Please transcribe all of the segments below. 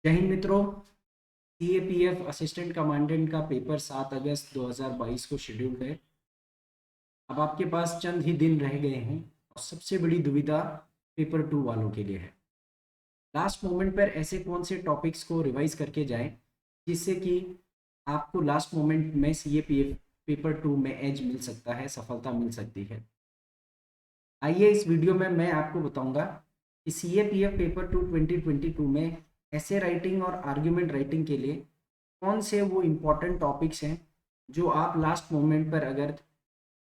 जय हिंद मित्रों। CAPF assistant commandant का पेपर 7 अगस्त 2022 को शेड्यूल्ड है। अब आपके पास चंद ही दिन रह गए हैं और सबसे बड़ी दुविधा पेपर 2 वालों के लिए है। लास्ट मोमेंट पर ऐसे कौन से टॉपिक्स को रिवाइज करके जाएं जिससे कि आपको लास्ट मोमेंट में सीएपीएफ पेपर 2 में एज मिल सकता है, सफलता मिल सकती है। आइए इस वीडियो में मैं आपको बताऊंगा कि सीएपीएफ पेपर 2 2022 में ऐसे राइटिंग और आर्ग्यूमेंट राइटिंग के लिए कौन से वो इम्पोर्टेंट टॉपिक्स हैं जो आप लास्ट मोमेंट पर अगर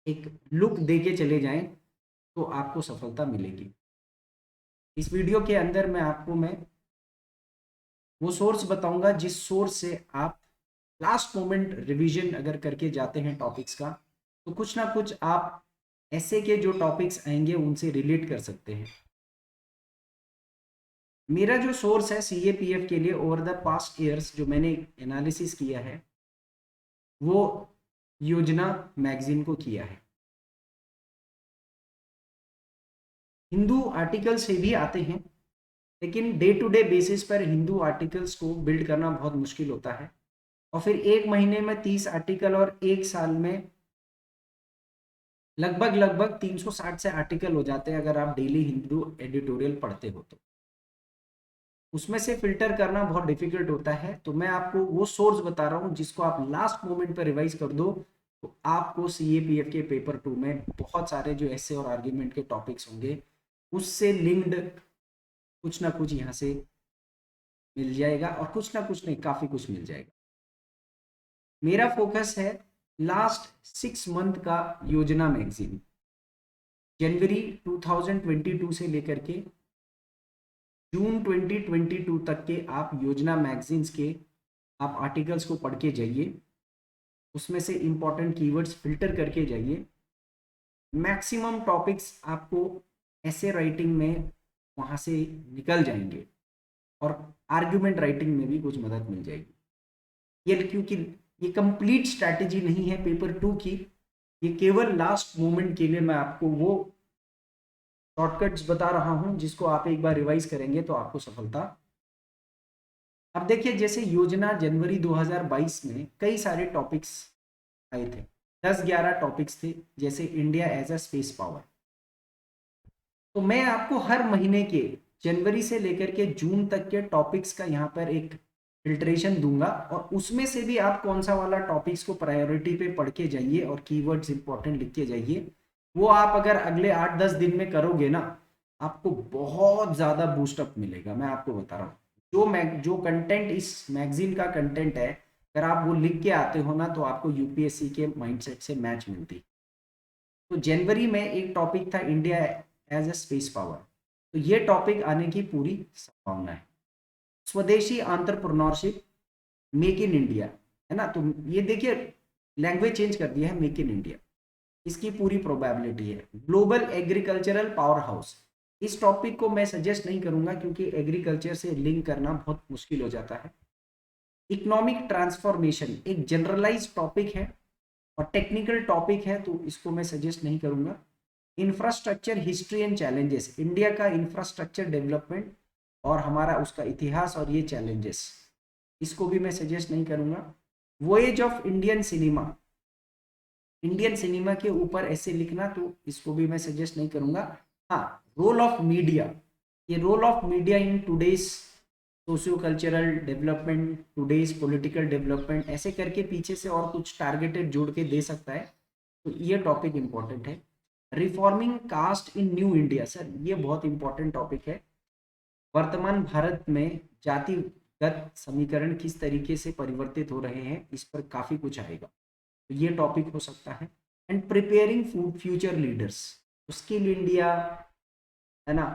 एक लुक दे के चले जाएं तो आपको सफलता मिलेगी। इस वीडियो के अंदर मैं वो सोर्स बताऊंगा जिस सोर्स से आप लास्ट मोमेंट रिवीजन अगर करके जाते हैं टॉपिक्स का तो कुछ ना कुछ आप ऐसे के जो टॉपिक्स आएंगे उनसे रिलेट कर सकते हैं। मेरा जो सोर्स है सीएपीएफ के लिए ओवर द पास्ट ईयर्स जो मैंने एनालिसिस किया है वो योजना मैगजीन को किया है। हिंदू आर्टिकल से भी आते हैं लेकिन डे टू डे बेसिस पर हिंदू आर्टिकल्स को बिल्ड करना बहुत मुश्किल होता है और फिर एक महीने में 30 आर्टिकल और एक साल में लगभग 360 से आर्टिकल हो जाते हैं अगर आप डेली हिंदू एडिटोरियल पढ़ते हो तो उसमें से फिल्टर करना बहुत डिफिकल्ट होता है। तो मैं आपको वो सोर्स बता रहा हूँ जिसको आप लास्ट मोमेंट पर रिवाइज कर दो तो आपको सीएपीएफ के पेपर 2 में बहुत सारे जो ऐसे और आर्ग्यूमेंट के टॉपिक्स होंगे उससे लिंक्ड कुछ ना कुछ यहाँ से मिल जाएगा और कुछ ना कुछ नहीं, काफ़ी कुछ मिल जाएगा। मेरा फोकस है लास्ट 6 मंथ का योजना मैगजीन, जनवरी 2022 से लेकर के जून 2022 तक के आप योजना मैगजीन्स के आप आर्टिकल्स को पढ़ के जाइए, उसमें से इम्पॉर्टेंट कीवर्ड्स फिल्टर करके जाइए। मैक्सिमम टॉपिक्स आपको ऐसे राइटिंग में वहाँ से निकल जाएंगे और आर्ग्यूमेंट राइटिंग में भी कुछ मदद मिल जाएगी। ये क्योंकि ये कंप्लीट स्ट्रैटेजी नहीं है पेपर 2 की, ये केवल लास्ट मोमेंट के लिए मैं आपको वो शॉर्टकट्स बता रहा हूं जिसको आप एक बार रिवाइज करेंगे तो आपको सफलता। अब देखिए जैसे योजना जनवरी 2022 में कई सारे टॉपिक्स आए थे, 10-11 टॉपिक्स थे, जैसे India as a space power. तो मैं आपको हर महीने के जनवरी से लेकर के जून तक के टॉपिक्स का यहाँ पर एक फिल्ट्रेशन दूंगा और उसमें से भी आप कौन सा वाला टॉपिक्स को प्रायोरिटी पे पढ़ के जाइए और कीवर्ड्स इंपॉर्टेंट लिख के जाइए। वो आप अगर अगले 8-10 दिन में करोगे ना आपको बहुत ज़्यादा बूस्टअप मिलेगा। मैं आपको बता रहा हूँ जो कंटेंट इस मैगजीन का कंटेंट है अगर आप वो लिख के आते हो ना तो आपको यूपीएससी के माइंडसेट से मैच मिलती। तो जनवरी में एक टॉपिक था India as a space power, तो ये टॉपिक आने की पूरी संभावना है। स्वदेशी एंटरप्रेन्योरशिप, मेक इन इंडिया, है ना। तो ये देखिए लैंग्वेज चेंज कर दिया है, मेक इन इंडिया, इसकी पूरी प्रोबेबिलिटी है। ग्लोबल एग्रीकल्चरल पावर हाउस, इस टॉपिक को मैं सजेस्ट नहीं करूंगा क्योंकि एग्रीकल्चर से लिंक करना बहुत मुश्किल हो जाता है। इकोनॉमिक ट्रांसफॉर्मेशन एक जनरलाइज टॉपिक है और टेक्निकल टॉपिक है तो इसको मैं सजेस्ट नहीं करूंगा। Infrastructure history and challenges, India का इंफ्रास्ट्रक्चर डेवलपमेंट और हमारा उसका इतिहास और ये चैलेंजेस, इसको भी मैं सजेस्ट नहीं करूंगा। Voyage of Indian cinema, Indian cinema के ऊपर ऐसे लिखना तो इसको भी मैं सजेस्ट नहीं करूंगा। हाँ, रोल ऑफ मीडिया, ये role of media in today's socio cultural development, today's political development, ऐसे करके पीछे से और कुछ टारगेटेड जोड़ के दे सकता है तो ये टॉपिक इंपॉर्टेंट है। रिफॉर्मिंग कास्ट इन न्यू इंडिया, सर ये बहुत इंपॉर्टेंट टॉपिक है। वर्तमान भारत में जातिगत समीकरण किस तरीके से परिवर्तित हो रहे हैं इस पर काफ़ी कुछ आएगा तो ये टॉपिक हो सकता है। And preparing future leaders, skill India, है ना,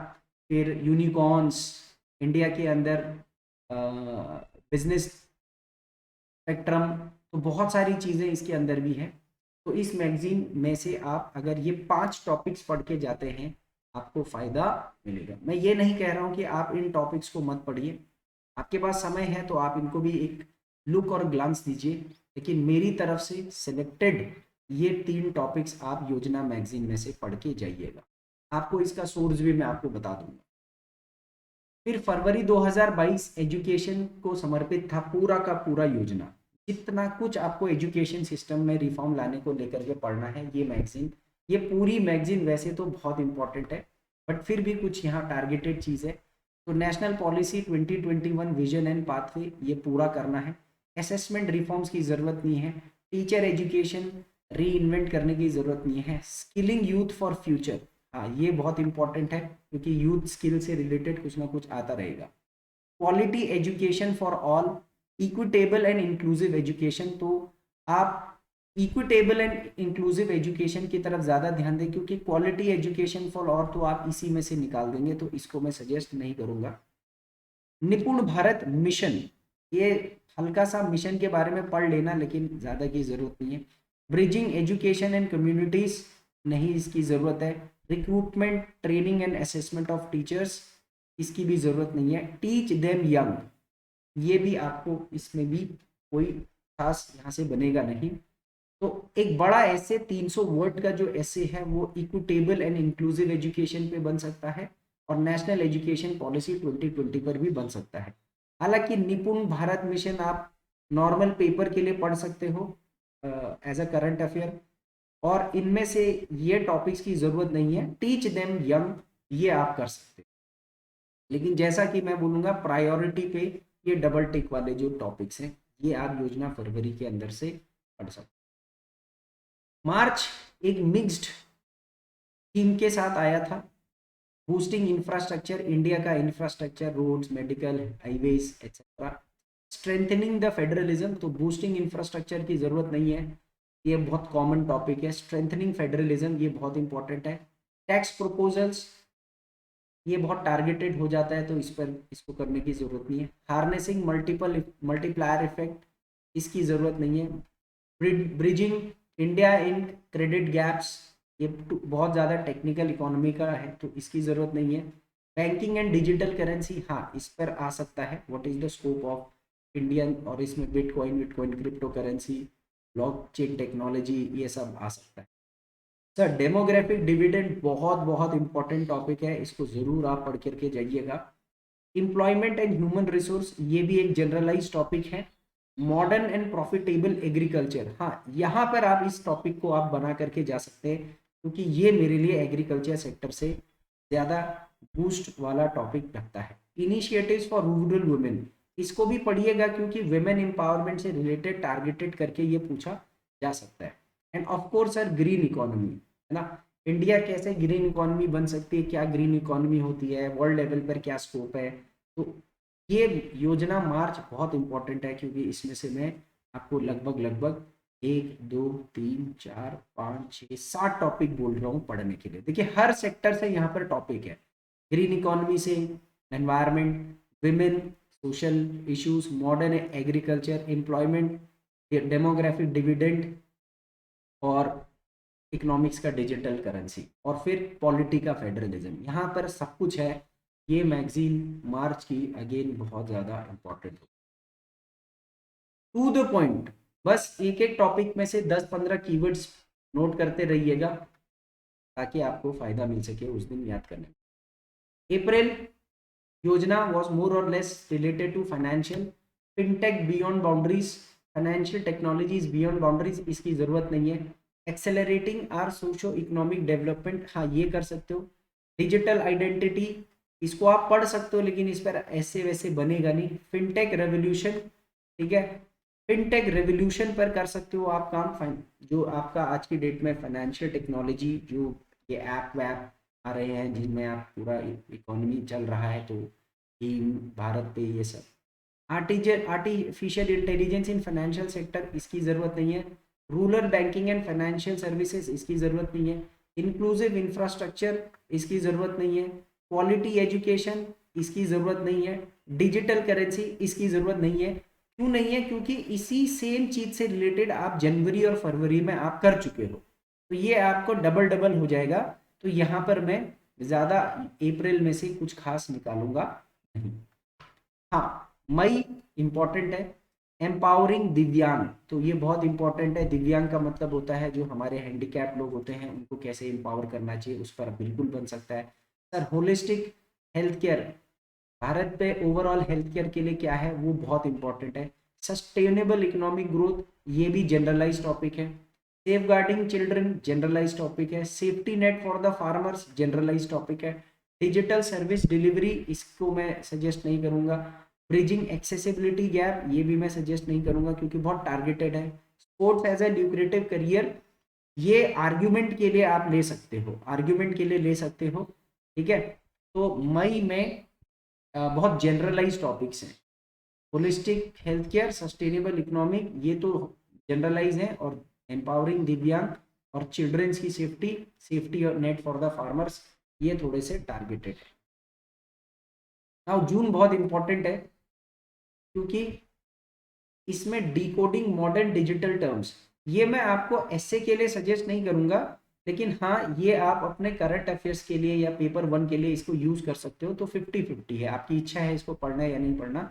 फिर यूनिकॉर्न्स, इंडिया के अंदर बिजनेस स्पेक्ट्रम, तो बहुत सारी चीज़ें इसके अंदर भी हैं। तो इस मैगजीन में से आप अगर ये 5 टॉपिक्स पढ़ के जाते हैं आपको फ़ायदा मिलेगा। मैं ये नहीं कह रहा हूँ कि आप इन टॉपिक्स को मत पढ़िए, आपके पास समय है तो आप इनको भी एक लुक और ग्लांस दीजिए, लेकिन मेरी तरफ से सिलेक्टेड ये 3 टॉपिक्स आप योजना मैगजीन में से पढ़ के जाइएगा। आपको इसका सोर्स भी मैं आपको बता दूंगा। फिर फरवरी 2022 एजुकेशन को समर्पित था पूरा का पूरा योजना। जितना कुछ आपको एजुकेशन सिस्टम में रिफॉर्म लाने को लेकर के पढ़ना है, ये मैगजीन, ये पूरी मैगजीन वैसे तो बहुत इंपॉर्टेंट है, बट फिर भी कुछ यहाँ टारगेटेड चीज़ है। तो national policy 2021 vision and pathway, ये पूरा करना है। असेसमेंट रिफॉर्म्स की ज़रूरत नहीं है। टीचर एजुकेशन री इन्वेंट करने की ज़रूरत नहीं है। स्किलिंग यूथ फॉर फ्यूचर, हाँ ये बहुत इंपॉर्टेंट है क्योंकि यूथ स्किल से रिलेटेड कुछ ना कुछ आता रहेगा। Quality education for all, equitable and inclusive education, तो आप इक्विटेबल एंड इंक्लूसिव एजुकेशन की तरफ ज़्यादा ध्यान दें, क्योंकि क्वालिटी एजुकेशन फॉर ऑल तो आप इसी में से निकाल देंगे, तो इसको मैं सजेस्ट नहीं करूँगा। निपुण भारत मिशन, ये हल्का सा मिशन के बारे में पढ़ लेना, लेकिन ज़्यादा की ज़रूरत नहीं है। ब्रिजिंग एजुकेशन एंड कम्युनिटीज़, नहीं इसकी ज़रूरत है। Recruitment training and assessment of teachers, इसकी भी ज़रूरत नहीं है। टीच देम यंग, ये भी आपको इसमें भी कोई खास यहाँ से बनेगा नहीं। तो एक बड़ा ऐसे 300 वर्ड का जो ऐसे है वो इक्विटेबल एंड इंक्लूसिव एजुकेशन पे बन सकता है और नेशनल एजुकेशन पॉलिसी 2020 पर भी बन सकता है। हालांकि निपुण भारत मिशन आप नॉर्मल पेपर के लिए पढ़ सकते हो एज अ करंट अफेयर, और इनमें से ये टॉपिक्स की ज़रूरत नहीं है। टीच देम यंग, ये आप कर सकते हो, लेकिन जैसा कि मैं बोलूँगा प्रायोरिटी पे ये डबल टिक वाले जो टॉपिक्स हैं ये आप योजना फरवरी के अंदर से पढ़ सकते हो। मार्च एक मिक्स्ड थीम के साथ आया था। बूस्टिंग इंफ्रास्ट्रक्चर, इंडिया का infrastructure, roads, medical, highways etcetera. Strengthening the federalism, तो बूस्टिंग इंफ्रास्ट्रक्चर की ज़रूरत नहीं है, ये बहुत कॉमन टॉपिक है। स्ट्रेंथनिंग फेडरलिज्म, ये बहुत इंपॉर्टेंट है। टैक्स प्रपोजल्स, ये बहुत टारगेटेड हो जाता है तो इस पर इसको करने की ज़रूरत नहीं है। हार्नेसिंग मल्टीप्लायर इफेक्ट, इसकी ज़रूरत नहीं है। Bridging India in credit gaps, ये बहुत ज़्यादा टेक्निकल इकोनॉमी का है तो इसकी ज़रूरत नहीं है। बैंकिंग एंड डिजिटल करेंसी, हाँ इस पर आ सकता है, what is the scope of Indian, और इसमें bitcoin crypto currency, blockchain technology, ये सब आ सकता है। सर डेमोग्राफिक डिविडेंड बहुत बहुत इंपॉर्टेंट टॉपिक है, इसको ज़रूर आप पढ़ करके जाइएगा। एम्प्लॉयमेंट एंड ह्यूमन रिसोर्स, ये भी एक जनरलाइज टॉपिक है। मॉडर्न एंड प्रॉफिटेबल एग्रीकल्चर, हाँ यहाँ पर आप इस टॉपिक को आप बना करके जा सकते हैं क्योंकि ये मेरे लिए एग्रीकल्चर सेक्टर से ज़्यादा बूस्ट वाला टॉपिक लगता है। इनिशिएटिव्स फॉर रूरल वुमेन, इसको भी पढ़िएगा क्योंकि वुमेन एम्पावरमेंट से रिलेटेड टारगेटेड करके ये पूछा जा सकता है। End of course sir green economy, है ना, इंडिया कैसे ग्रीन इकोनॉमी बन सकती है, क्या ग्रीन इकोनॉमी होती है, वर्ल्ड लेवल पर क्या स्कोप है, तो ये योजना मार्च बहुत इंपॉर्टेंट है क्योंकि इसमें से मैं आपको लगभग 1 2 3 4 5 6 7 टॉपिक बोल रहा हूँ पढ़ने के लिए। देखिए हर सेक्टर से यहाँ पर टॉपिक है, ग्रीन इकोनॉमी से environment, women, social issues, modern agriculture, employment, demographic dividend, और इकोनॉमिक्स का डिजिटल करेंसी, और फिर पॉलिटी का फेडरलिज्म, यहाँ पर सब कुछ है। ये मैगजीन मार्च की अगेन बहुत ज़्यादा इम्पोर्टेंट है, टू द पॉइंट। बस एक एक टॉपिक में से 10-15 कीवर्ड्स नोट करते रहिएगा ताकि आपको फायदा मिल सके उस दिन याद करने में। अप्रैल योजना was more or less related to financial, fintech beyond boundaries, financial technologies beyond boundaries, इसकी ज़रूरत नहीं है। Accelerating our socio economic development, हाँ ये कर सकते हो। डिजिटल आइडेंटिटी, इसको आप पढ़ सकते हो लेकिन इस पर ऐसे वैसे बनेगा नहीं। फिनटेक रेवोल्यूशन, ठीक है, फिनटेक रेवोल्यूशन पर कर सकते हो आप काम। जो आपका आज की डेट में फाइनेंशियल टेक्नोलॉजी, जो ये ऐप वैप आ रहे हैं जिनमें आप पूरा इकोनॉमी चल रहा है, तो भारत पे ये सब artificial intelligence in financial sector, इसकी ज़रूरत नहीं है। Rural banking and financial services, इसकी ज़रूरत नहीं है। इंक्लूसिव इंफ्रास्ट्रक्चर, इसकी ज़रूरत नहीं है। क्वालिटी एजुकेशन, इसकी ज़रूरत नहीं है। डिजिटल करेंसी, इसकी ज़रूरत नहीं है। क्यों नहीं है? क्योंकि इसी सेम चीज़ से रिलेटेड आप जनवरी और फरवरी में आप कर चुके हो, तो ये आपको डबल डबल हो जाएगा। तो यहाँ पर मैं ज़्यादा अप्रैल में से कुछ खास निकालूंगा नहीं। हाँ, मई इंपॉर्टेंट है। एम्पावरिंग दिव्यांग, तो ये बहुत इंपॉर्टेंट है। दिव्यांग का मतलब होता है जो हमारे हैंडीकैप लोग होते हैं उनको कैसे एम्पावर करना चाहिए, उस पर बिल्कुल बन सकता है। Sir holistic health care, Bharat पे ओवरऑल हेल्थ केयर के लिए क्या है वो बहुत इंपॉर्टेंट है। सस्टेनेबल इकोनॉमिक ग्रोथ, ये भी जनरलाइज टॉपिक है। Safeguarding children, generalise topic है। Safety net for the farmers, generalise topic है। डिजिटल सर्विस डिलीवरी, इसको मैं सजेस्ट नहीं करूंगा। ब्रिजिंग एक्सेसिबिलिटी गैप, ये भी मैं सजेस्ट नहीं करूंगा क्योंकि बहुत टारगेटेड है। Sports as a lucrative career, ये आर्ग्यूमेंट के लिए आप ले सकते हो, आर्ग्यूमेंट के लिए ले सकते हो, ठीक है। तो मई में बहुत जनरलाइज टॉपिक्स हैं। Holistic health care, sustainable economic, ये तो जनरलाइज है। और एम्पावरिंग दिव्यांग और चिल्ड्रंस की सेफ्टी, सेफ्टी और नेट फॉर द फार्मर्स, ये थोड़े से टारगेटेड है। नाउ जून बहुत इंपॉर्टेंट है क्योंकि इसमें डिकोडिंग मॉडर्न डिजिटल टर्म्स, ये मैं आपको ऐसे के लिए सजेस्ट नहीं करूंगा, लेकिन हाँ ये आप अपने करंट अफेयर्स के लिए या पेपर 1 के लिए इसको यूज कर सकते हो। तो 50-50 है, आपकी इच्छा है इसको पढ़ना है या नहीं पढ़ना।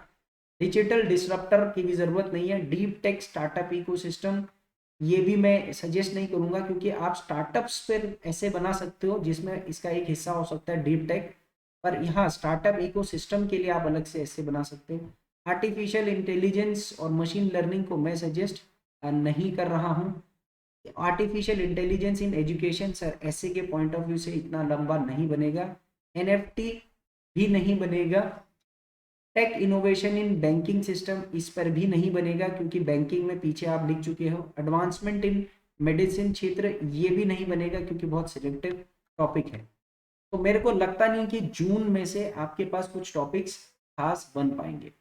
डिजिटल डिसरप्टर की भी जरूरत नहीं है। डीप टेक स्टार्टअप इकोसिस्टम, ये भी मैं सजेस्ट नहीं करूंगा क्योंकि आप स्टार्टअप्स पर ऐसे बना सकते हो जिसमें इसका एक हिस्सा हो सकता है डीप टेक, पर यहाँ स्टार्टअप इकोसिस्टम के लिए आप अलग से ऐसे बना सकते हो। आर्टिफिशियल इंटेलिजेंस और मशीन लर्निंग को मैं सजेस्ट नहीं कर रहा हूँ। Artificial intelligence in education sir, ऐसे के पॉइंट ऑफ व्यू से इतना लंबा नहीं बनेगा। एनएफटी भी नहीं बनेगा। Tech innovation in banking system, इस पर भी नहीं बनेगा क्योंकि बैंकिंग में पीछे आप लिख चुके हो। एडवांसमेंट इन मेडिसिन क्षेत्र, ये भी नहीं बनेगा क्योंकि बहुत सिलेक्टिव टॉपिक है। तो मेरे को लगता नहीं कि जून में से आपके पास कुछ टॉपिक्स खास बन पाएंगे।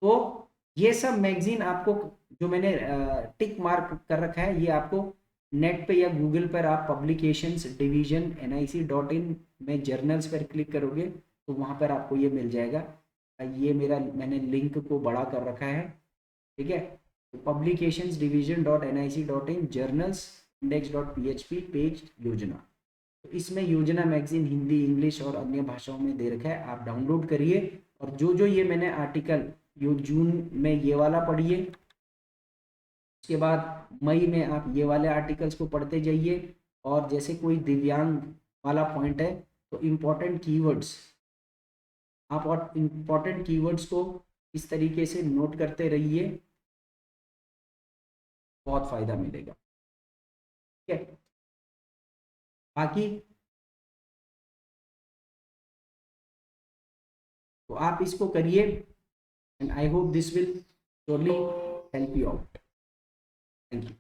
तो ये सब मैगजीन आपको, जो मैंने टिक मार्क कर रखा है, ये आपको नेट पे या गूगल पर आप पब्लिकेशंस डिवीजन nic.in में जर्नल्स पर क्लिक करोगे तो वहाँ पर आपको ये मिल जाएगा। ये मेरा, मैंने लिंक को बड़ा कर रखा है, ठीक है। तो publications division .nic.in journals index.php page योजना, तो इसमें योजना मैगजीन हिंदी, इंग्लिश और अन्य भाषाओं में दे रखा है, आप डाउनलोड करिए। और जो जो ये मैंने आर्टिकल, यो जून में ये वाला पढ़िए, उसके बाद मई में आप ये वाले आर्टिकल्स को पढ़ते जाइए। और जैसे कोई दिव्यांग वाला पॉइंट है तो इम्पोर्टेंट कीवर्ड्स, आप और इम्पोर्टेंट कीवर्ड्स को इस तरीके से नोट करते रहिए, बहुत फायदा मिलेगा, ठीक है। बाकी तो आप इसको करिए and I hope this will surely help you out. Thank you.